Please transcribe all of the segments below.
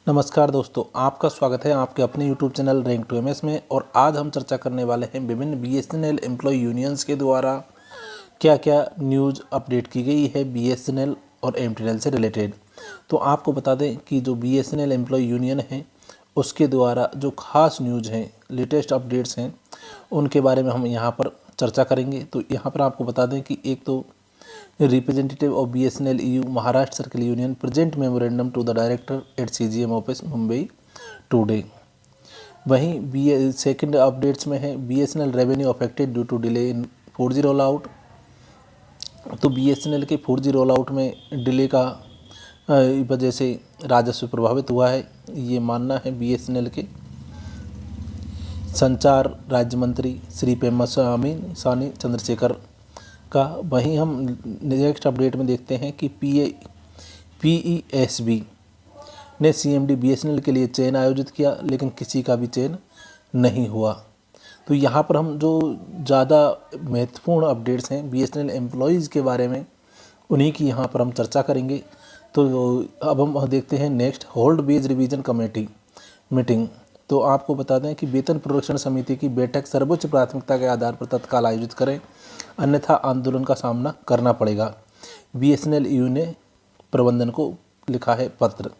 नमस्कार दोस्तों, आपका स्वागत है आपके अपने YouTube channel rank to MS में। और आज हम चर्चा करने वाले हैं विभिन्न बीएसएनएल एम्प्लॉय यूनियंस के द्वारा क्या क्या न्यूज़ अपडेट की गई है बीएसएनएल और एमटीएनएल से रिलेटेड। तो आपको बता दें कि जो बीएसएनएल एम्प्लॉय यूनियन है उसके द्वारा जो खास न्यूज़ हैं, लेटेस्ट अपडेट्स हैं, उनके बारे में हम यहाँ पर चर्चा करेंगे। तो यहाँ पर आपको बता दें कि एक तो representative of BSNL EU Maharashtra circle union present memorandum to the director at CGM office Mumbai today. वहीं बी सेकेंड अपडेट्स में है BSNL revenue affected due to delay in 4G roll out. तो बीएसएनएल के 4G रोल आउट में डिले का वजह से राजस्व प्रभावित हुआ है, ये मानना है बीएसएनएल के संचार राज्य मंत्री श्री पेम्मासामी सानी चंद्रशेखर का। वहीं हम नेक्स्ट अपडेट में देखते हैं कि पीईएसबी ने सीएमडी बीएसएनएल के लिए चयन आयोजित किया, लेकिन किसी का भी चयन नहीं हुआ। तो यहाँ पर हम जो ज़्यादा महत्वपूर्ण अपडेट्स हैं बीएसएनएल एम्प्लॉयज़ के बारे में, उन्हीं की यहाँ पर हम चर्चा करेंगे। तो अब हम देखते हैं next hold wage revision committee meeting. तो आपको बता दें कि वेतन पुनरीक्षण समिति की बैठक सर्वोच्च प्राथमिकता के आधार पर तत्काल आयोजित करें, अन्यथा आंदोलन का सामना करना पड़ेगा। बीएसएनएल ईयू ने प्रबंधन को लिखा है पत्र।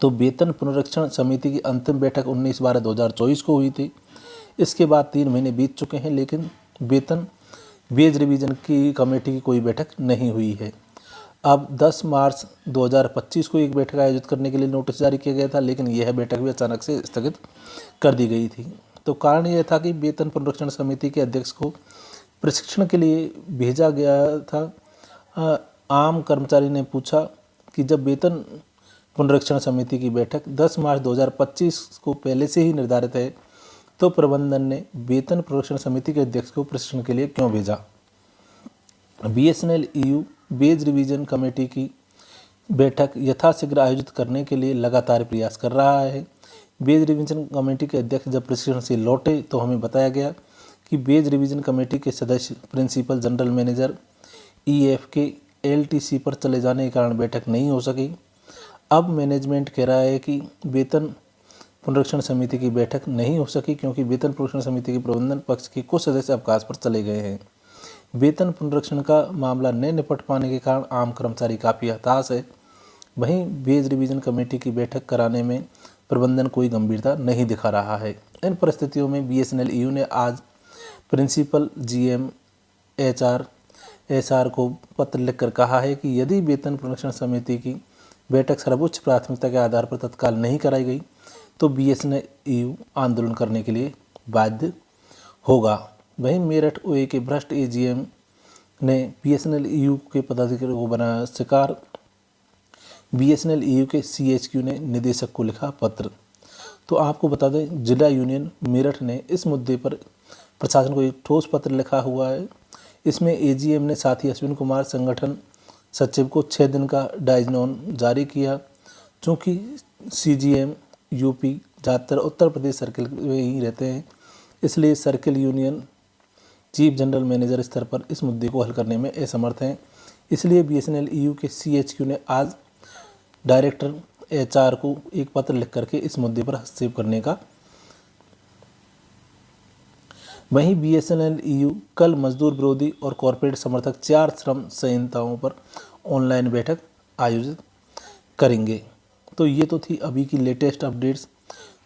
तो वेतन पुनरीक्षण समिति की अंतिम बैठक 19/12/2024 को हुई थी। इसके बाद 3 महीने बीत चुके हैं, लेकिन वेतन वेज रिवीजन की कमेटी की कोई बैठक नहीं हुई है। अब 10 मार्च 2025 को एक बैठक आयोजित करने के लिए नोटिस जारी किया गया था, लेकिन यह बैठक भी अचानक से स्थगित कर दी गई थी। तो कारण यह था कि वेतन पुनरीक्षण समिति के अध्यक्ष को प्रशिक्षण के लिए भेजा गया था। आम कर्मचारी ने पूछा कि जब वेतन पुनरीक्षण समिति की बैठक 10 मार्च 2025 को पहले से ही निर्धारित है, तो प्रबंधन ने वेतन पुनरीक्षण समिति के अध्यक्ष को प्रशिक्षण के लिए क्यों भेजा। BSNL EU veg revision committee की बैठक यथाशीघ्र आयोजित करने के लिए लगातार प्रयास कर रहा है। वेज रिवीजन कमेटी के अध्यक्ष जब प्रशिक्षण से लौटे तो हमें बताया गया कि वेज रिवीजन कमेटी के सदस्य प्रिंसिपल जनरल मैनेजर ईएफ के एलटीसी पर चले जाने के कारण बैठक नहीं हो सकी। अब मैनेजमेंट कह रहा है कि वेतन पुनरीक्षण समिति की बैठक नहीं हो सकी क्योंकि वेतन पुनरीक्षण समिति के प्रबंधन पक्ष के कुछ सदस्य अवकाश पर चले गए हैं। वेतन पुनरीक्षण का मामला न निपट पाने के कारण आम कर्मचारी काफ़ी हताश है। वहीं वेज रिवीजन कमेटी की बैठक कराने में प्रबंधन कोई गंभीरता नहीं दिखा रहा है। इन परिस्थितियों में बीएसएनएल ईयू ने आज प्रिंसिपल जीएम एचआर को पत्र लिखकर कहा है कि यदि वेतन पुनरीक्षण समिति की बैठक सर्वोच्च प्राथमिकता के आधार पर तत्काल नहीं कराई गई तो बीएसएनएल ईयू आंदोलन करने के लिए बाध्य होगा। वहीं मेरठ ओए के भ्रष्ट एजीएम ने बीएसएनएल ईयू के पदाधिकारियों को बनाया शिकार। बीएसएनएल ईयू के सीएचक्यू ने निदेशक को लिखा पत्र। तो आपको बता दें जिला यूनियन मेरठ ने इस मुद्दे पर प्रशासन को एक ठोस पत्र लिखा हुआ है। इसमें एजीएम ने साथ ही अश्विन कुमार संगठन सचिव को 6 दिन का डायजनोन जारी किया। चूँकि सीजीएम यूपी ज़्यादातर उत्तर प्रदेश सर्किल में ही रहते हैं, इसलिए circle union chief general manager स्तर पर इस मुद्दे को हल करने में असमर्थ हैं। इसलिए बीएसएनएल ईयू के सीएचक्यू ने आज डायरेक्टर एचआर को एक पत्र लिख करके इस मुद्दे पर हस्तक्षेप करने का। वहीं बीएसएनएल ईयू कल मजदूर विरोधी और कॉरपोरेट समर्थक 4 श्रम संहिताओं पर ऑनलाइन बैठक आयोजित करेंगे। तो ये तो थी अभी की लेटेस्ट अपडेट्स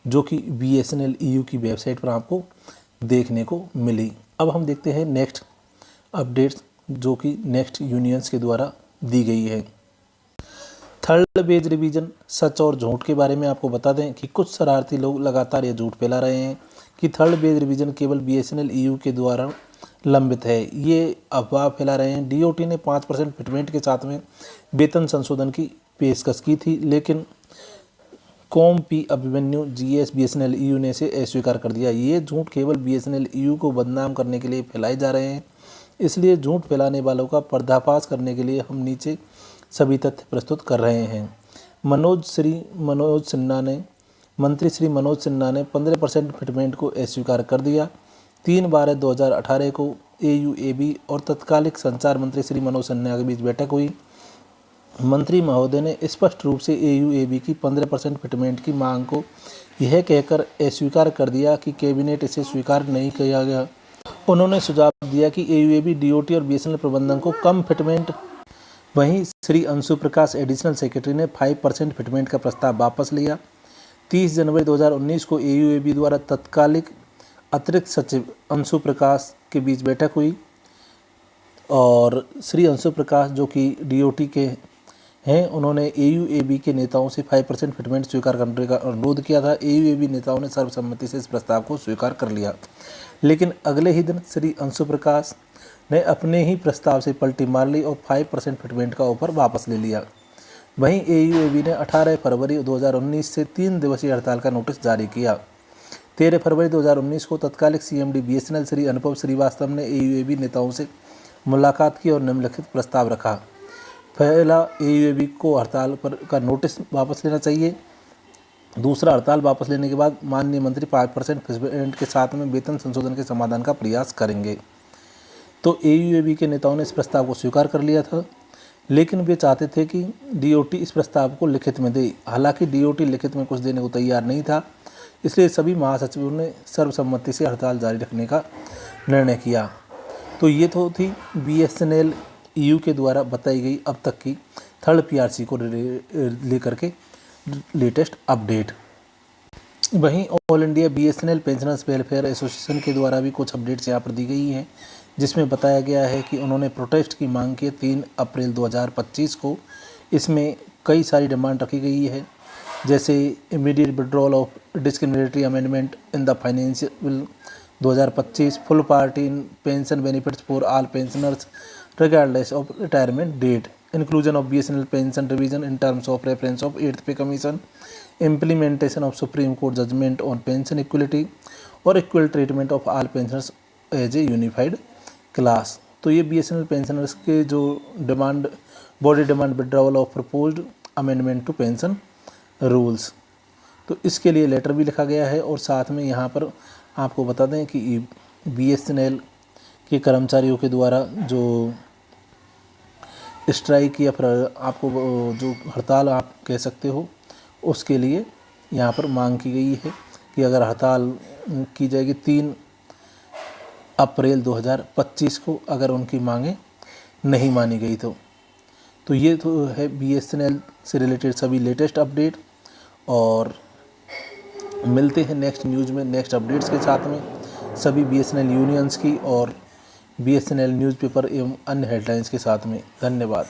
जो कि बीएसएनएल ईयू की वेबसाइट पर आपको देखने को मिली। अब हम देखते हैं नेक्स्ट अपडेट्स जो कि नेक्स्ट यूनियंस के द्वारा दी गई है। थर्ड वेज रिवीजन सच और झूठ के बारे में आपको बता दें कि कुछ शरारती लोग लगातार ये झूठ फैला रहे हैं कि थर्ड वेज रिवीजन केवल बीएसएनएल ईयू के द्वारा लंबित है। ये अफवाह फैला रहे हैं। डीओटी ने 5% फिटमेंट के साथ में वेतन संशोधन की पेशकश की थी, लेकिन com P Abhimanyu GS BSNL EU ने इसे अस्वीकार कर दिया। ये झूठ केवल बीएसएनएल ईयू को बदनाम करने के लिए फैलाए जा रहे हैं। इसलिए झूठ फैलाने वालों का पर्दाफाश करने के लिए हम नीचे सभी तथ्य प्रस्तुत कर रहे हैं। मंत्री श्री मनोज सिन्हा ने 15% फिटमेंट को अस्वीकार कर दिया। 3/12/2018 को एयूएबी और तत्कालिक संचार मंत्री श्री मनोज सिन्हा के बीच बैठक हुई। मंत्री महोदय ने स्पष्ट रूप से AUAB की 15% फिटमेंट की मांग को यह कहकर अस्वीकार कर दिया कि कैबिनेट इसे स्वीकार नहीं किया गया। उन्होंने सुझाव दिया कि AUAB, DOT और BSNL प्रबंधन को कम फिटमेंट। वहीं श्री अंशु प्रकाश एडिशनल सेक्रेटरी ने 5% फिटमेंट का प्रस्ताव वापस लिया। 30 जनवरी 2019 को AUAB द्वारा तत्कालिक अतिरिक्त सचिव अंशु प्रकाश के बीच बैठक हुई और श्री अंशु प्रकाश जो कि DOT के हैं, उन्होंने AUAB के नेताओं से 5% फिटमेंट स्वीकार करने का अनुरोध किया था। AUAB नेताओं ने सर्वसम्मति से इस प्रस्ताव को स्वीकार कर लिया, लेकिन अगले ही दिन श्री अंशु प्रकाश ने अपने ही प्रस्ताव से पलटी मार ली और 5% फिटमेंट का ऑफर वापस ले लिया। वहीं AUAB ने 18 फरवरी 2019 से 3 दिवसीय हड़ताल का नोटिस जारी किया। 13 फरवरी 2019 को तत्कालिक CMD BSNL श्री अनुभव श्रीवास्तव ने AUAB नेताओं से मुलाकात की और निम्नलिखित प्रस्ताव रखा। पहला, AUAB को हड़ताल पर का नोटिस वापस लेना चाहिए। दूसरा, हड़ताल वापस लेने के बाद माननीय मंत्री 5% फिटमेंट के साथ में वेतन संशोधन के समाधान का प्रयास करेंगे। तो AUAB के नेताओं ने इस प्रस्ताव को स्वीकार कर लिया था, लेकिन वे चाहते थे कि DOT इस प्रस्ताव को लिखित में दे। हालांकि DOT लिखित में कुछ देने को तैयार नहीं था, इसलिए सभी महासचिवों ने सर्वसम्मति से हड़ताल जारी रखने का निर्णय किया। तो ये तो थी BSNL EU के द्वारा बताई गई अब तक की थर्ड PRC को लेकर के लेटेस्ट अपडेट। वहीं all India BSNL pensioners welfare association के द्वारा भी कुछ अपडेट्स यहाँ पर दी गई हैं, जिसमें बताया गया है कि उन्होंने प्रोटेस्ट की मांग की 3 अप्रैल 2025 को। इसमें कई सारी डिमांड रखी गई है, जैसे immediate withdrawal of discriminatory amendment in the financial 2025, full party in pension benefits for all pensioners regardless of retirement date, inclusion of BSNL pension revision in terms of reference of 8th Pay Commission, implementation of Supreme Court judgment on pension equality और equal treatment of all pensioners as a unified class। तो ये BSNL pensioners के जो demand, body demand withdrawal of proposed amendment to pension rules, तो इसके लिए letter भी लिखा गया है। और साथ में यहाँ पर आपको बता दें कि BSNL के कर्मचारियों के द्वारा जो स्ट्राइक या फिर आपको जो हड़ताल आप कह सकते हो, उसके लिए यहाँ पर मांग की गई है कि अगर हड़ताल की जाएगी 3 अप्रैल 2025 को, अगर उनकी मांगें नहीं मानी गई तो ये तो है BSNL से रिलेटेड सभी लेटेस्ट अपडेट। और मिलते हैं नेक्स्ट न्यूज़ में नेक्स्ट अपडेट्स के साथ में सभी BSNL यूनियंस की और BSNL न्यूज़पेपर एवं अन्य हेडलाइंस के साथ में। धन्यवाद।